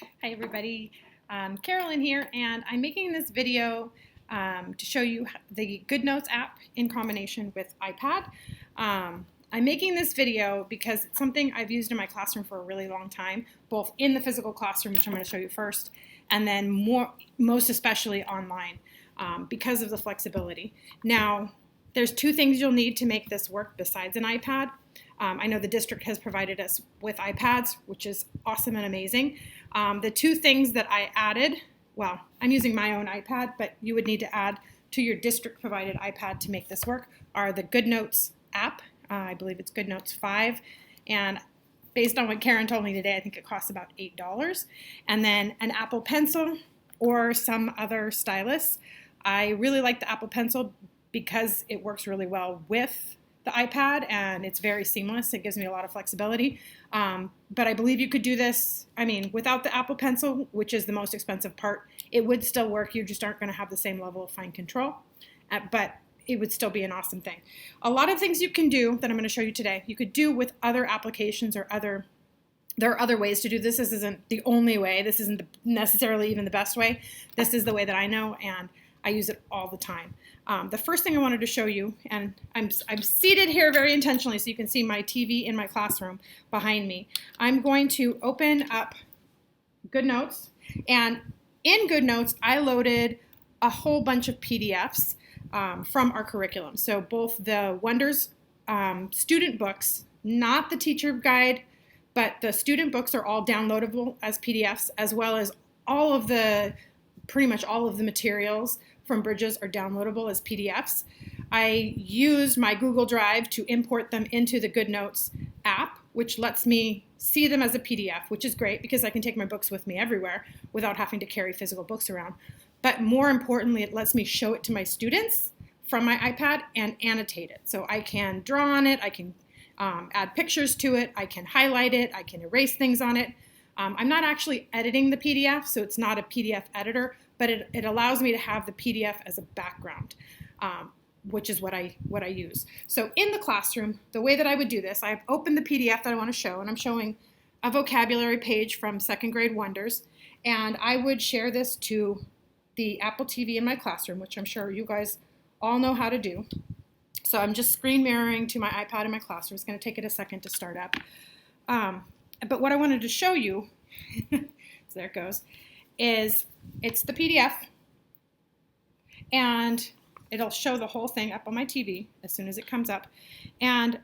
Hi everybody, Carolyn here, and I'm making this video to show you the GoodNotes app in combination with iPad. I'm making this video because it's something I've used in my classroom for a really long time, both in the physical classroom, which I'm going to show you first, and then most especially online because of the flexibility. Now, there's two things you'll need to make this work besides an iPad. I know the district has provided us with iPads, which is awesome and amazing. The two things that I added, well, I'm using my own iPad, but you would need to add to your district provided iPad to make this work, are the GoodNotes app. I believe it's GoodNotes 5. And based on what Karen told me today, I think it costs about $8. And then an Apple Pencil or some other stylus. I really like the Apple Pencil because it works really well with the iPad and it's very seamless. It gives me a lot of flexibility. But I believe you could do this, without the Apple Pencil, which is the most expensive part, it would still work. You just aren't going to have the same level of fine control, but it would still be an awesome thing. A lot of things you can do that I'm going to show you today, you could do with other applications or there are other ways to do this. This isn't the only way. This isn't necessarily even the best way. This is the way that I know, and I use it all the time. The first thing I wanted to show you, and I'm seated here very intentionally so you can see my TV in my classroom behind me. I'm going to open up GoodNotes, and in GoodNotes I loaded a whole bunch of PDFs from our curriculum. So both the Wonders student books, not the teacher guide, but the student books are all downloadable as PDFs, as well as pretty much all of the materials from Bridges are downloadable as PDFs. I used my Google Drive to import them into the GoodNotes app, which lets me see them as a PDF, which is great because I can take my books with me everywhere without having to carry physical books around. But more importantly, it lets me show it to my students from my iPad and annotate it. So I can draw on it, I can add pictures to it, I can highlight it, I can erase things on it. I'm not actually editing the PDF, so it's not a PDF editor, but it allows me to have the PDF as a background, which is what I use. So in the classroom, the way that I would do this, I've opened the PDF that I want to show, and I'm showing a vocabulary page from second grade Wonders, and I would share this to the Apple TV in my classroom, which I'm sure you guys all know how to do. So I'm just screen mirroring to my iPad in my classroom. It's going to take it a second to start up. But what I wanted to show you, so there it goes, is it's the PDF, and it'll show the whole thing up on my TV as soon as it comes up. And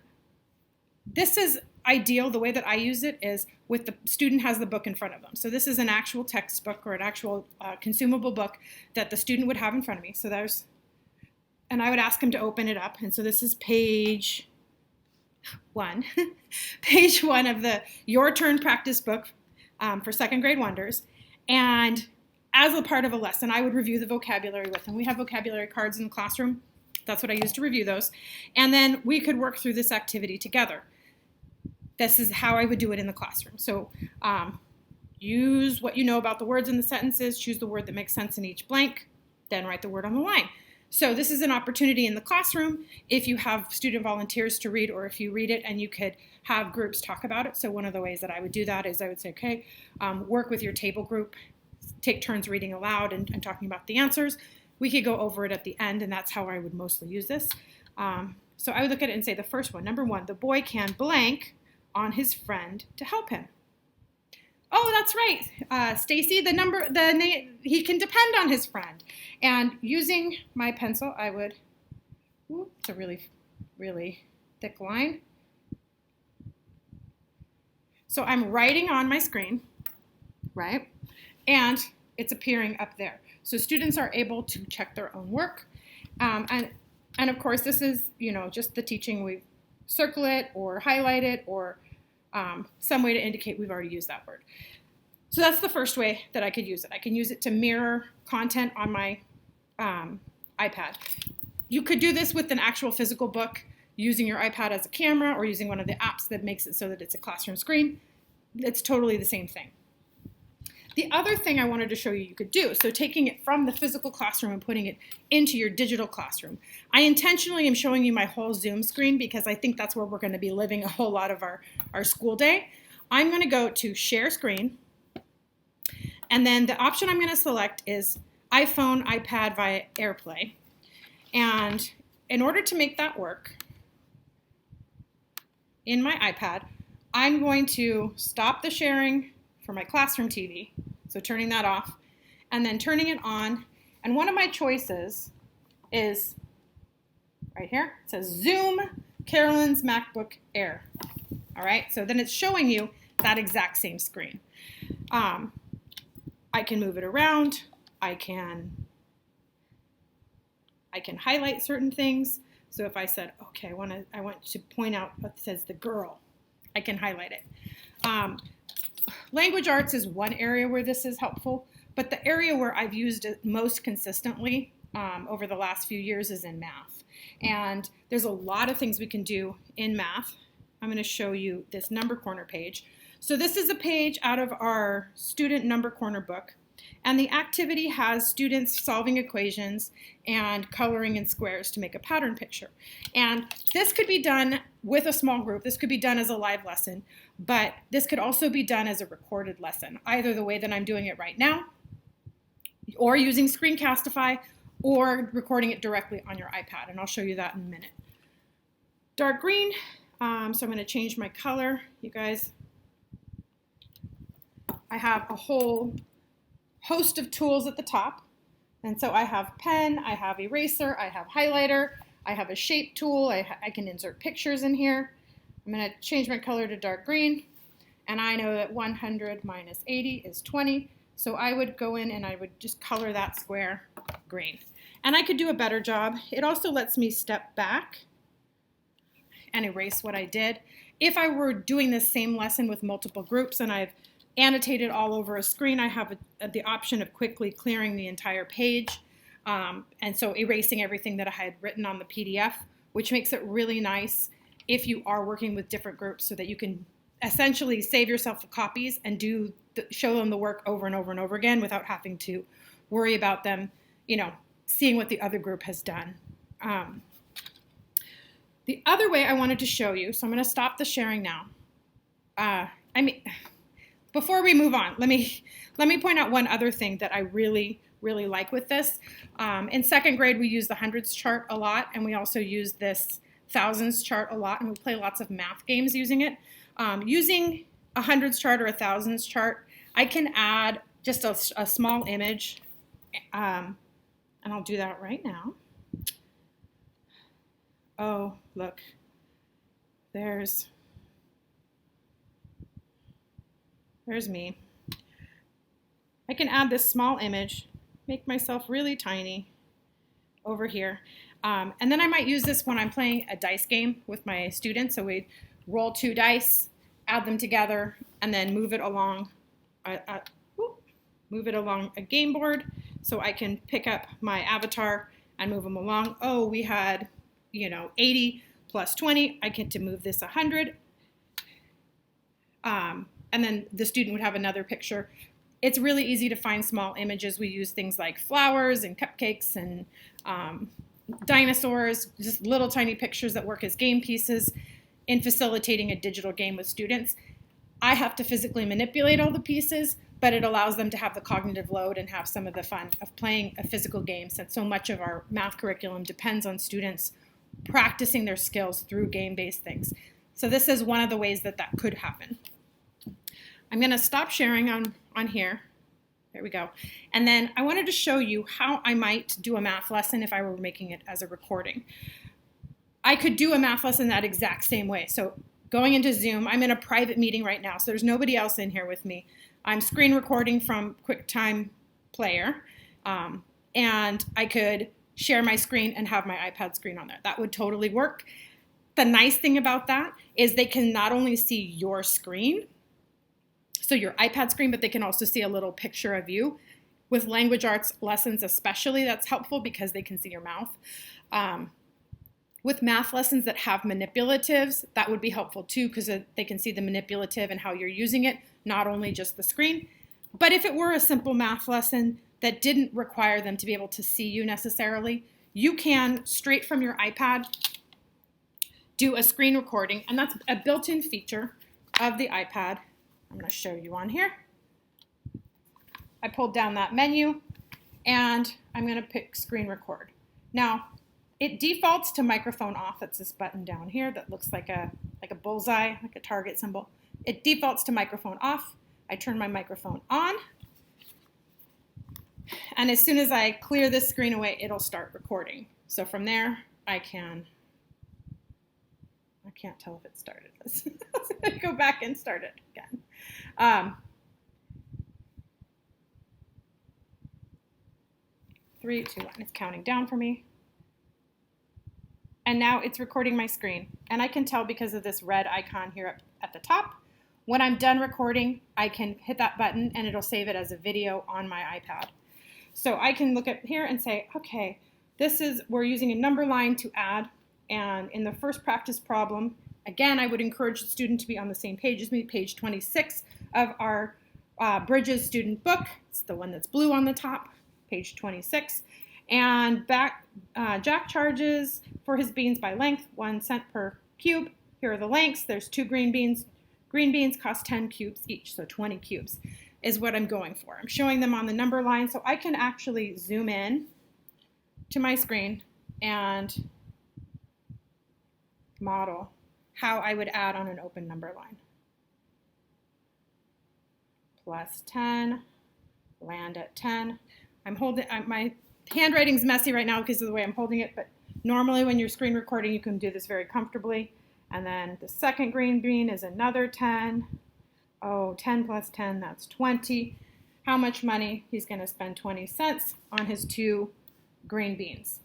this is ideal. The way that I use it is with the student has the book in front of them. So this is an actual textbook or an actual consumable book that the student would have in front of me. So and I would ask him to open it up. And so this is page 1, page 1 of the Your Turn practice book for second grade Wonders. And as a part of a lesson, I would review the vocabulary with him. We have vocabulary cards in the classroom. That's what I use to review those. And then we could work through this activity together. This is how I would do it in the classroom. So use what you know about the words in the sentences, choose the word that makes sense in each blank, then write the word on the line. So this is an opportunity in the classroom if you have student volunteers to read, or if you read it and you could have groups talk about it. So one of the ways that I would do that is I would say, okay, work with your table group, take turns reading aloud and talking about the answers. We could go over it at the end, and that's how I would mostly use this. So I would look at it and say the first one, number 1, the boy can blank on his friend to help him. Oh, that's right, Stacy. He can depend on his friend. And using my pencil, I would. It's a really, really thick line. So I'm writing on my screen, right? And it's appearing up there. So students are able to check their own work. And of course, this is just the teaching. We circle it or highlight it or some way to indicate we've already used that word. So that's the first way that I could use it. I can use it to mirror content on my iPad. You could do this with an actual physical book using your iPad as a camera or using one of the apps that makes it so that it's a classroom screen. It's totally the same thing. The other thing I wanted to show you could do, so taking it from the physical classroom and putting it into your digital classroom. I intentionally am showing you my whole Zoom screen because I think that's where we're going to be living a whole lot of our school day. I'm going to go to Share Screen, And then the option I'm going to select is iPhone, iPad via AirPlay. And in order to make that work in my iPad, I'm going to stop the sharing for my classroom TV, so turning that off, and then turning it on. And one of my choices is right here. It says Zoom Carolyn's MacBook Air. All right, so then it's showing you that exact same screen. I can move it around. I can highlight certain things. So if I said, okay, I want to point out what says the girl, I can highlight it. Language arts is one area where this is helpful, but the area where I've used it most consistently over the last few years is in math. And there's a lot of things we can do in math. I'm going to show you this number corner page. So this is a page out of our student number corner book. And the activity has students solving equations and coloring in squares to make a pattern picture. And this could be done with a small group. This could be done as a live lesson, but this could also be done as a recorded lesson, either the way that I'm doing it right now, or using Screencastify, or recording it directly on your iPad. And I'll show you that in a minute. Dark green, so I'm going to change my color. You guys, I have a whole host of tools at the top. And so I have pen, I have eraser, I have highlighter, I have a shape tool, I can insert pictures in here. I'm going to change my color to dark green, and I know that 100 minus 80 is 20, so I would go in and I would just color that square green. And I could do a better job. It also lets me step back and erase what I did. If I were doing this same lesson with multiple groups and I've annotated all over a screen, I have the option of quickly clearing the entire page, and so erasing everything that I had written on the PDF, which makes it really nice if you are working with different groups, so that you can essentially save yourself the copies and show them the work over and over and over again without having to worry about them, seeing what the other group has done. The other way I wanted to show you, so I'm going to stop the sharing now. Before we move on, let me point out one other thing that I really like with this. In second grade, we use the hundreds chart a lot, and we also use this thousands chart a lot, and we play lots of math games using it. Using a hundreds chart or a thousands chart, I can add just a small image, and I'll do that right now. Oh, look, there's me. I can add this small image, make myself really tiny over here. And then I might use this when I'm playing a dice game with my students. So we roll 2 dice, add them together, and then move it along a game board so I can pick up my avatar and move them along. Oh, we had 80 plus 20. I get to move this 100. And then the student would have another picture. It's really easy to find small images. We use things like flowers and cupcakes and dinosaurs, just little tiny pictures that work as game pieces in facilitating a digital game with students. I have to physically manipulate all the pieces, but it allows them to have the cognitive load and have some of the fun of playing a physical game, since so much of our math curriculum depends on students practicing their skills through game-based things. So this is one of the ways that could happen. I'm going to stop sharing on here. There we go. And then I wanted to show you how I might do a math lesson if I were making it as a recording. I could do a math lesson that exact same way. So going into Zoom, I'm in a private meeting right now, so there's nobody else in here with me. I'm screen recording from Quicktime Player, and I could share my screen and have my iPad screen on there. That would totally work. The nice thing about that is they can not only see your screen, so your iPad screen, but they can also see a little picture of you. With language arts lessons especially, that's helpful because they can see your mouth. With math lessons that have manipulatives, that would be helpful too, because they can see the manipulative and how you're using it, not only just the screen. But if it were a simple math lesson that didn't require them to be able to see you necessarily, you can, straight from your iPad, do a screen recording, and that's a built-in feature of the iPad. I'm going to show you on here. I pulled down that menu, and I'm going to pick Screen Record. Now, it defaults to microphone off. That's this button down here that looks like a bullseye, like a target symbol. It defaults to microphone off. I turn my microphone on, and as soon as I clear this screen away, it'll start recording. So from there, I can't tell if it started. Let's go back and start it again. 3, 2, 1. It's counting down for me. And now it's recording my screen. And I can tell because of this red icon here at the top. When I'm done recording, I can hit that button and it'll save it as a video on my iPad. So I can look at here and say, okay, we're using a number line to add. And in the first practice problem, again, I would encourage the student to be on the same page as me, page 26 of our Bridges student book. It's the one that's blue on the top, page 26. And Jack charges for his beans by length, 1 cent per cube. Here are the lengths. There's 2 green beans. Green beans cost 10 cubes each, so 20 cubes is what I'm going for. I'm showing them on the number line, so I can actually zoom in to my screen and model how I would add on an open number line. Plus 10, land at 10. My handwriting's messy right now because of the way I'm holding it, but normally when you're screen recording, you can do this very comfortably. And then the second green bean is another 10. Oh, 10 plus 10, that's 20. How much money? He's going to spend 20 cents on his 2 green beans.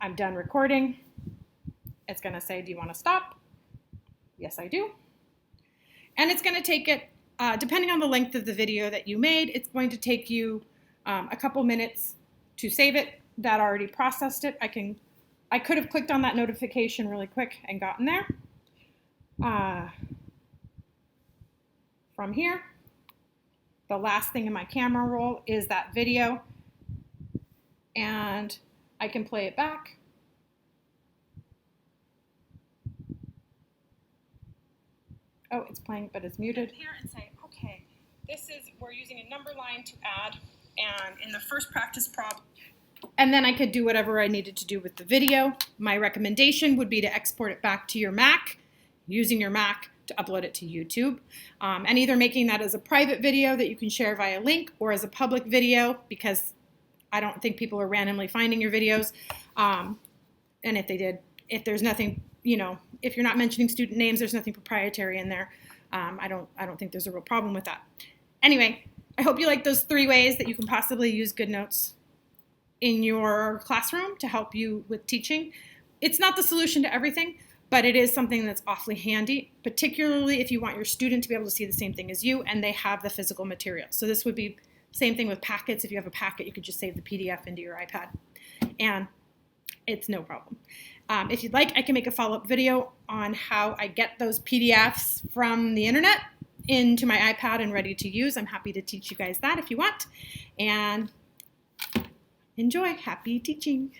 I'm done recording. It's going to say, do you want to stop? Yes, I do. And it's going to take it, depending on the length of the video that you made, it's going to take you a couple minutes to save it. That already processed it. I could have clicked on that notification really quick and gotten there. From here, the last thing in my camera roll is that video, and I can play it back. Oh, it's playing, but it's muted. Here and say, okay, we're using a number line to add, and in the first practice problem, and then I could do whatever I needed to do with the video. My recommendation would be to export it back to your Mac, using your Mac to upload it to YouTube, and either making that as a private video that you can share via link or as a public video, because I don't think people are randomly finding your videos. And if they did, if there's nothing, if you're not mentioning student names, there's nothing proprietary in there. I don't think there's a real problem with that. Anyway, I hope you like those 3 ways that you can possibly use GoodNotes in your classroom to help you with teaching. It's not the solution to everything, but it is something that's awfully handy, particularly if you want your student to be able to see the same thing as you and they have the physical material. So this would be same thing with packets. If you have a packet, you could just save the PDF into your iPad, and it's no problem. If you'd like, I can make a follow-up video on how I get those PDFs from the internet into my iPad and ready to use. I'm happy to teach you guys that if you want. And enjoy. Happy teaching.